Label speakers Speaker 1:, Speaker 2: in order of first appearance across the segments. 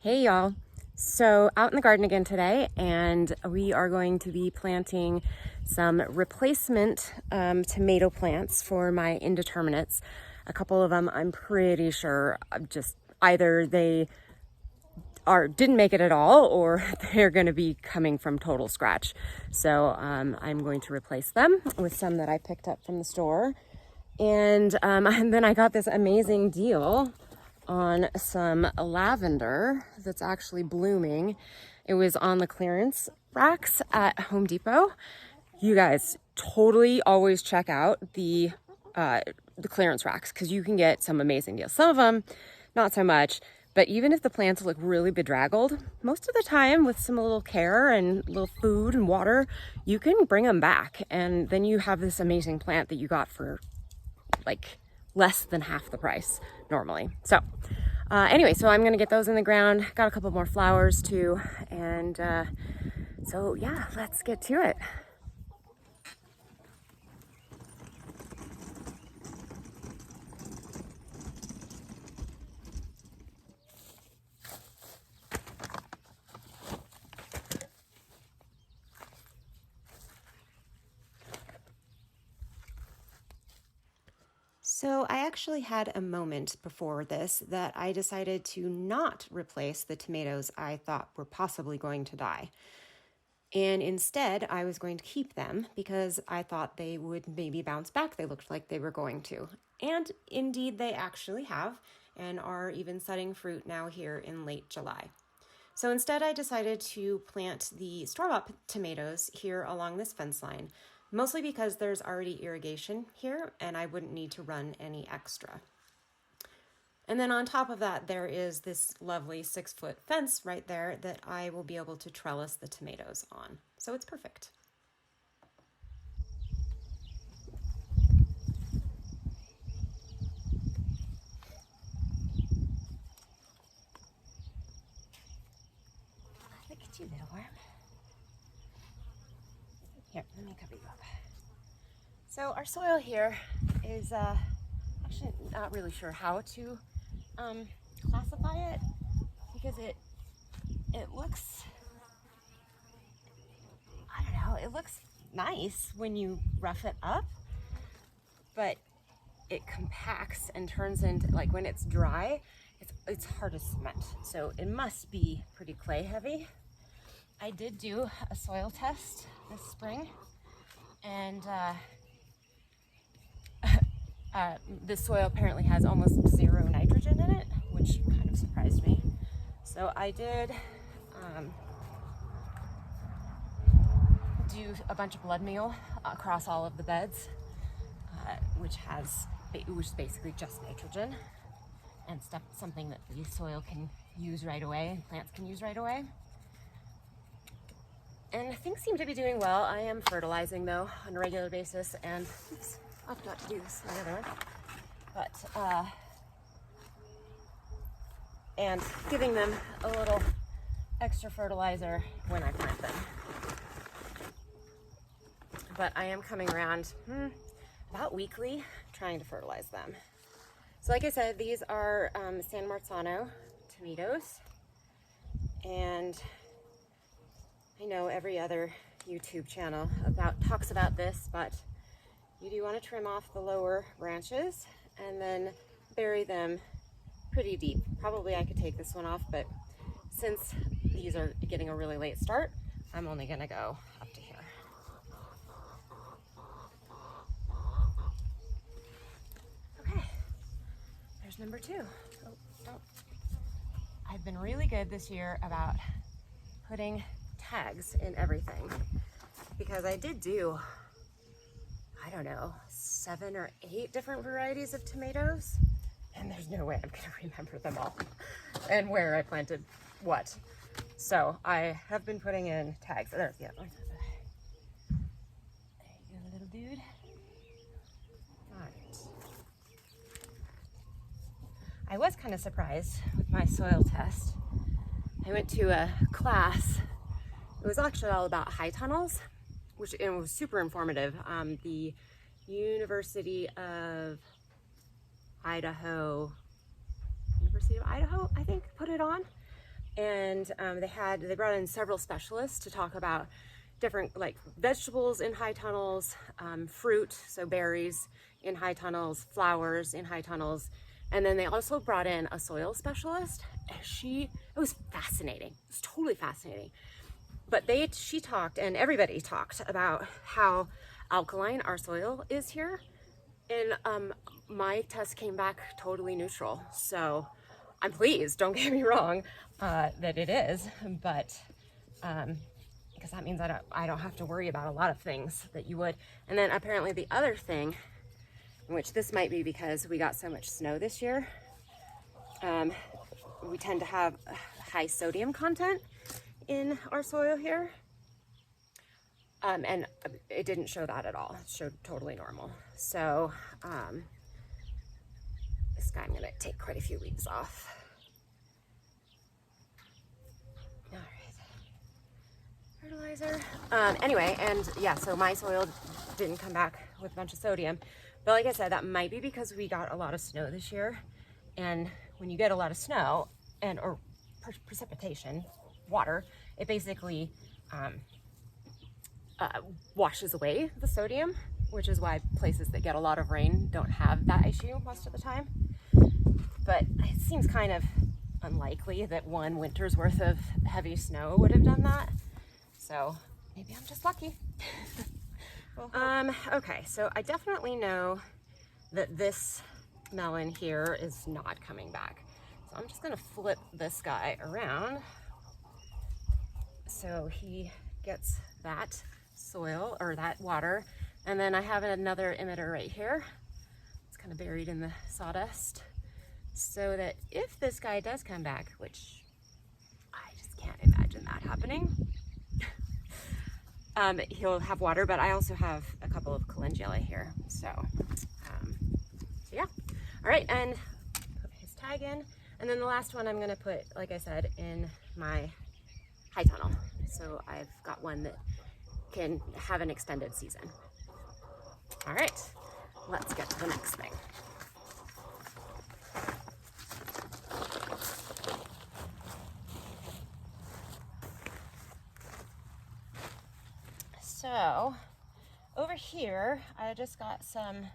Speaker 1: Hey y'all. So out in the garden again today, and we are going to be planting some replacement tomato plants for my indeterminates. A couple of them I'm pretty sure just either they didn't make it at all, or they're going to be coming from total scratch. So I'm going to replace them with some that I picked up from the store. And then I got this amazing deal on some lavender that's actually blooming. It was on the clearance racks at Home Depot. You guys totally always check out the clearance racks because you can get some amazing deals. Some of them, not so much. But even if the plants look really bedraggled, most of the time with some little care and little food and water, you can bring them back. And then you have this amazing plant that you got for like less than half the price normally. So anyway, so I'm gonna get those in the ground. Got a couple more flowers too. And so yeah, let's get to it. So I actually had a moment before this that I decided to not replace the tomatoes I thought were possibly going to die. And instead, I was going to keep them because I thought they would maybe bounce back. They looked like they were going to. And indeed, they actually have and are even setting fruit now here in late July. So instead, I decided to plant the store-bought tomatoes here along this fence line, mostly because there's already irrigation here and I wouldn't need to run any extra. And then on top of that, there is this lovely 6-foot fence right there that I will be able to trellis the tomatoes on. So it's perfect. Look at you, little worm. Here, let me cover you up. So our soil here is actually not really sure how to classify it because it looks, I don't know, it looks nice when you rough it up, but it compacts and turns into, like when it's dry, it's hard as cement. So it must be pretty clay heavy. I did do a soil test this spring, and this soil apparently has almost zero nitrogen in it, which kind of surprised me. So I did do a bunch of blood meal across all of the beds, which is basically just nitrogen and something that the soil can use right away and plants can use right away. And things seem to be doing well. I am fertilizing though on a regular basis, and oops, I forgot to do this in the other one. But and giving them a little extra fertilizer when I plant them. But I am coming around about weekly trying to fertilize them. So like I said, these are San Marzano tomatoes, and I know every other YouTube channel talks about this, but you do want to trim off the lower branches and then bury them pretty deep. Probably I could take this one off, but since these are getting a really late start, I'm only gonna go up to here. Okay, there's number 2. Oh, don't. I've been really good this year about putting tags in everything because I did do, I don't know, 7 or 8 different varieties of tomatoes, and there's no way I'm gonna remember them all and where I planted what. So I have been putting in tags. There's the other one. There you go, little dude. All right. I was kind of surprised with my soil test. I went to a class. It was actually all about high tunnels, which it was super informative. The University of Idaho, I think, put it on. and they brought in several specialists to talk about different like vegetables in high tunnels, fruit, so berries in high tunnels, flowers in high tunnels, and then they also brought in a soil specialist. It was fascinating. It was totally fascinating. But she talked, and everybody talked about how alkaline our soil is here, and my test came back totally neutral. So I'm pleased, don't get me wrong, that it is, but because that means I don't have to worry about a lot of things that you would. And then apparently the other thing, which this might be because we got so much snow this year, we tend to have high sodium content in our soil here. And it didn't show that at all. It showed totally normal. So this guy, I'm gonna take quite a few weeks off. All right, fertilizer. Anyway, and yeah, so my soil didn't come back with a bunch of sodium. But like I said, that might be because we got a lot of snow this year. And when you get a lot of snow or precipitation, water, it basically washes away the sodium, which is why places that get a lot of rain don't have that issue most of the time. But it seems kind of unlikely that one winter's worth of heavy snow would have done that. So maybe I'm just lucky. Okay, so I definitely know that this melon here is not coming back. So I'm just gonna flip this guy around so he gets that soil or that water. And then I have another emitter right here. It's kind of buried in the sawdust, so that if this guy does come back, which I just can't imagine that happening, he'll have water. But I also have a couple of calendula here, so yeah. All right, and put his tag in, and then the last one I'm going to put, like I said, in my high tunnel. So I've got one that can have an extended season. All right, let's get to the next thing. So over here, I just got some,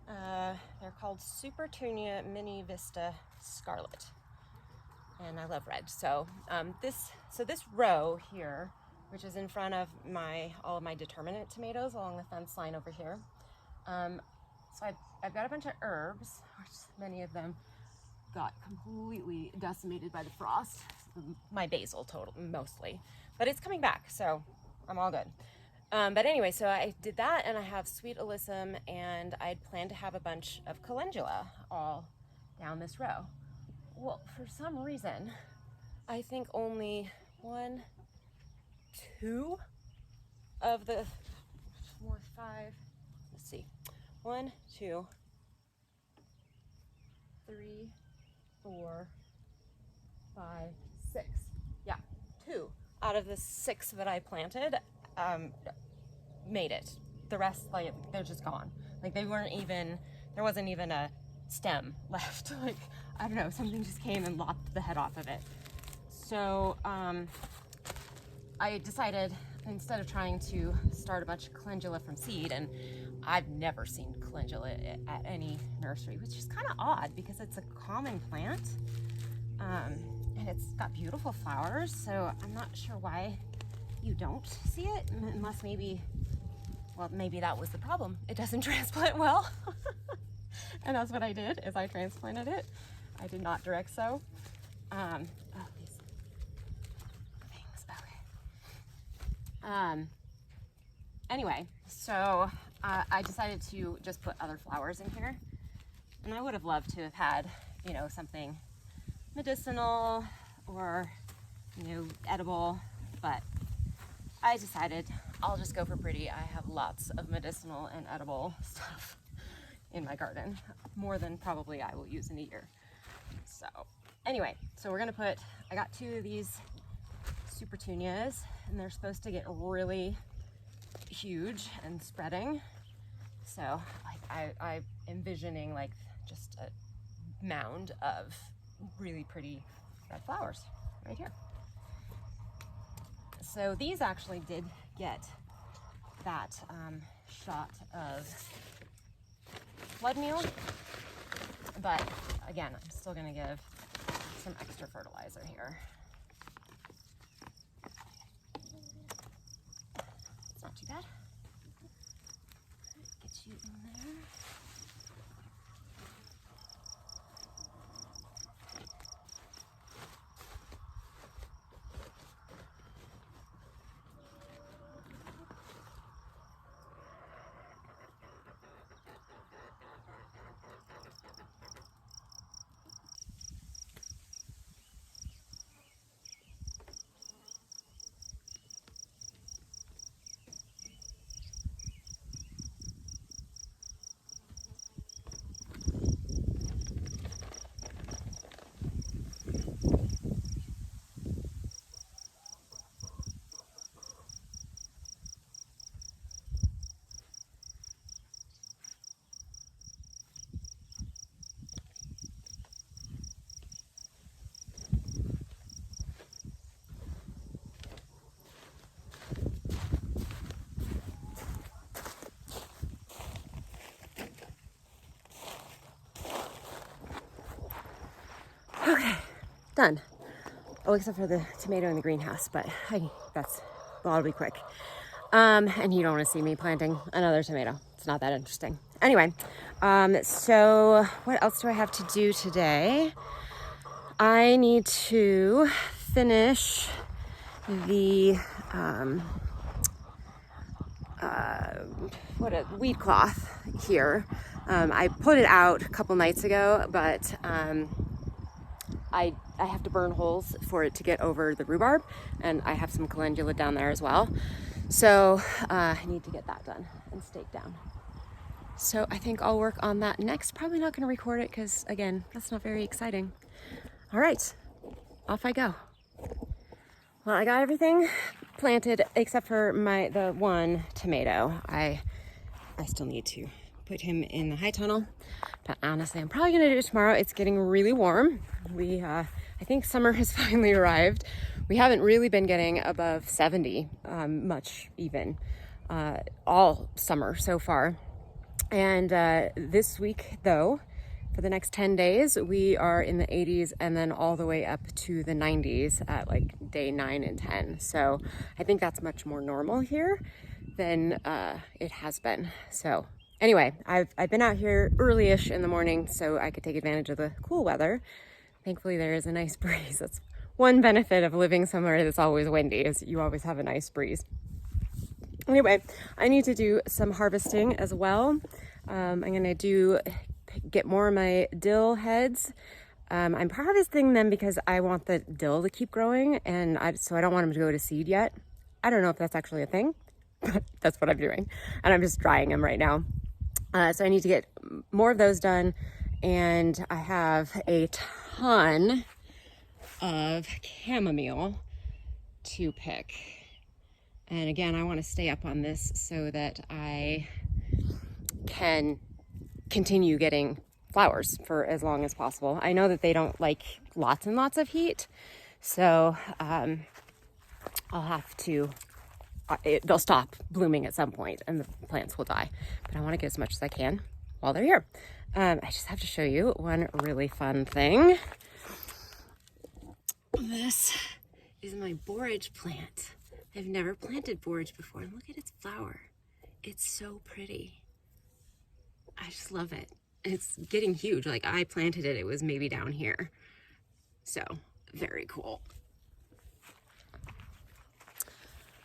Speaker 1: they're called Supertunia Mini Vista Scarlet. And I love red. So this row here, which is in front of all of my determinate tomatoes along the fence line over here. So I've got a bunch of herbs, which many of them got completely decimated by the frost. My basil mostly, but it's coming back, so I'm all good. But anyway, so I did that, and I have sweet alyssum, and I'd planned to have a bunch of calendula all down this row. Well, for some reason, I think only 1, 2 of the 4, 5, let's see, 1, 2, 3, 4, 5, 6. Yeah, 2 out of the 6 that I planted made it. The rest, like, they're just gone. Like, there wasn't even a stem left. Like, I don't know, something just came and lopped the head off of it. So I decided, instead of trying to start a bunch of calendula from seed, and I've never seen calendula at any nursery, which is kind of odd because it's a common plant, and it's got beautiful flowers, so I'm not sure why you don't see it, unless maybe that was the problem. It doesn't transplant well. And that's what I did, is I transplanted it. I did not direct sow. These things, okay. Anyway, so I decided to just put other flowers in here. And I would have loved to have had, something medicinal or, edible, but I decided I'll just go for pretty. I have lots of medicinal and edible stuff in my garden, more than probably I will use in a year. So anyway, so I got 2 of these Supertunias, and they're supposed to get really huge and spreading. So like I'm envisioning like just a mound of really pretty red flowers right here. So these actually did get that shot of flood meal, but again, I'm still going to give some extra fertilizer here. It's not too bad. Get you in there. Okay, done. Oh, except for the tomato in the greenhouse, but that'll be quick. And you don't want to see me planting another tomato. It's not that interesting. Anyway, so what else do I have to do today? I need to finish the weed cloth here. I put it out a couple nights ago, but I have to burn holes for it to get over the rhubarb, and I have some calendula down there as well. So I need to get that done and stake down. So I think I'll work on that next. Probably not going to record it because, again, that's not very exciting. All right, off I go. Well, I got everything planted except for the one tomato. I still need to put him in the high tunnel, but honestly, I'm probably gonna do it tomorrow. It's getting really warm. I think summer has finally arrived. We haven't really been getting above 70, much even, all summer so far. And this week, though, for the next 10 days, we are in the 80s and then all the way up to the 90s at like day 9 and 10. So I think that's much more normal here than it has been. So anyway, I've been out here early-ish in the morning so I could take advantage of the cool weather. Thankfully, there is a nice breeze. That's one benefit of living somewhere that's always windy, is you always have a nice breeze. Anyway, I need to do some harvesting as well. I'm gonna get more of my dill heads. I'm harvesting them because I want the dill to keep growing, and so I don't want them to go to seed yet. I don't know if that's actually a thing, but that's what I'm doing. And I'm just drying them right now. So I need to get more of those done, and I have a ton of chamomile to pick. And again, I want to stay up on this so that I can continue getting flowers for as long as possible. I know that they don't like lots and lots of heat, so I'll have to, they'll stop blooming at some point and the plants will die. But I want to get as much as I can while they're here. I just have to show you one really fun thing. This is my borage plant. I've never planted borage before, and look at its flower. It's so pretty. I just love it. It's getting huge. Like, I planted it, it was maybe down here. So, very cool.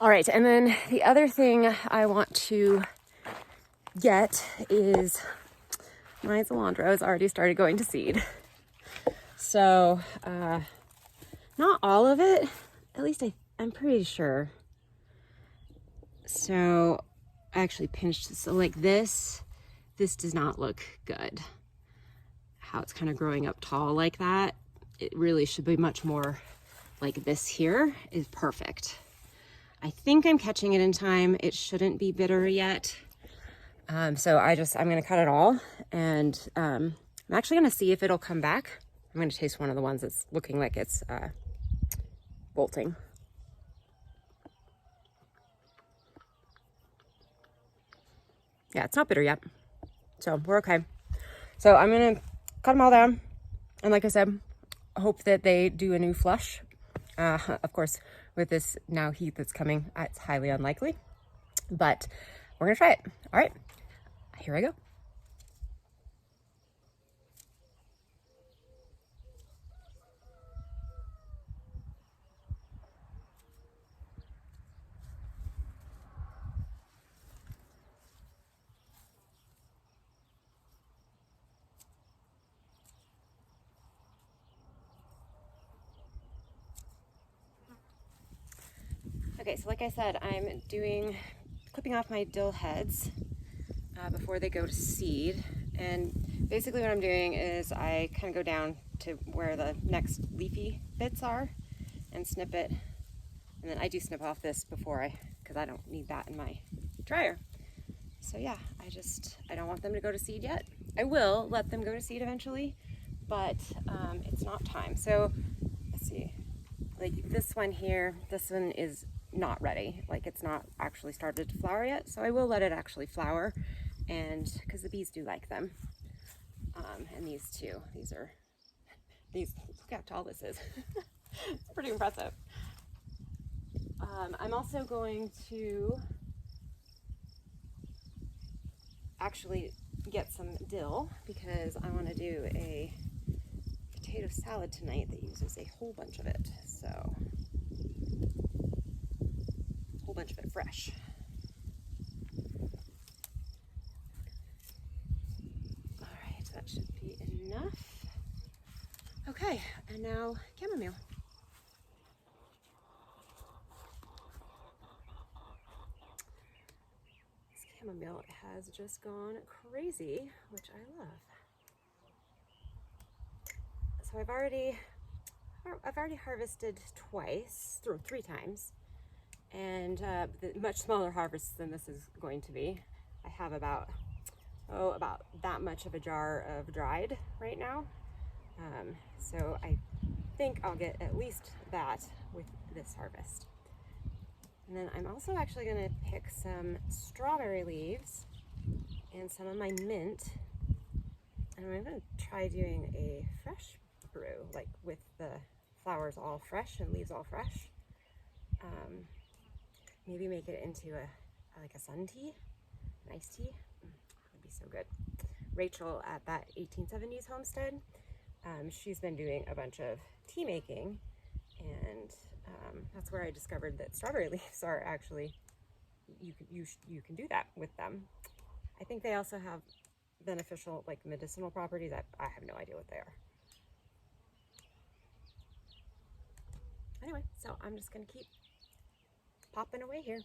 Speaker 1: All right, and then the other thing I want to get is my cilantro has already started going to seed. So, not all of it, at least I'm pretty sure. So I actually pinched this. So like this does not look good. How it's kind of growing up tall like that. It really should be much more like this here is perfect. I think I'm catching it in time. It shouldn't be bitter yet. So I'm gonna cut it all, and I'm actually gonna see if it'll come back. I'm going to taste one of the ones that's looking like it's bolting. Yeah, it's not bitter yet, so we're okay. So I'm gonna cut them all down, and like I said, hope that they do a new flush. Of course, with this now heat that's coming, it's highly unlikely, but we're gonna try it. All right, here I go. Okay, so like I said, I'm clipping off my dill heads before they go to seed. And basically what I'm doing is I kind of go down to where the next leafy bits are and snip it. And then I do snip off this because I don't need that in my dryer. So yeah, I don't want them to go to seed yet. I will let them go to seed eventually, but it's not time. So let's see, like this one here, this one is not ready. Like it's not actually started to flower yet. So I will let it actually flower, and because the bees do like them. And these two, look how tall this is. It's pretty impressive. I'm also going to actually get some dill because I want to do a potato salad tonight that uses a whole bunch of it. So, a whole bunch of it fresh. All right, that should be enough. Okay, and now chamomile. Chamomile has just gone crazy, which I love. So I've already harvested three times, and much smaller harvests than this is going to be. I have about that much of a jar of dried right now. So I think I'll get at least that with this harvest. And then I'm also actually going to pick some strawberry leaves and some of my mint. And I'm going to try doing a fresh brew, like with the flowers all fresh and leaves all fresh. Maybe make it into a sun tea, an iced tea. That'd be so good. Rachel at that 1870s homestead, she's been doing a bunch of tea making, and that's where I discovered that strawberry leaves are actually, you can do that with them. I think they also have beneficial, like medicinal properties. I have no idea what they are. Anyway, so I'm just gonna keep popping away here.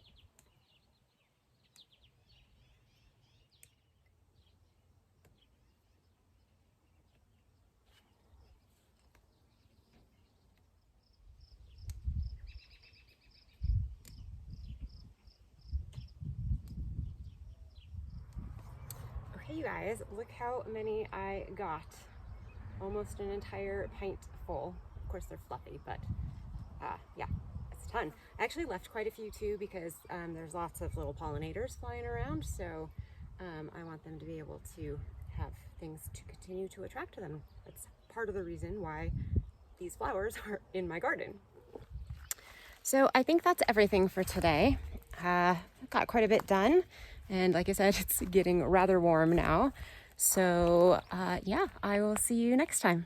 Speaker 1: Okay, you guys, look how many I got. Almost an entire pint full. Of course they're fluffy, but yeah, it's a ton. I actually left quite a few too because there's lots of little pollinators flying around, so I want them to be able to have things to continue to attract to them. That's part of the reason why these flowers are in my garden. So I think that's everything for today. I've got quite a bit done, and like I said, it's getting rather warm now. So yeah, I will see you next time.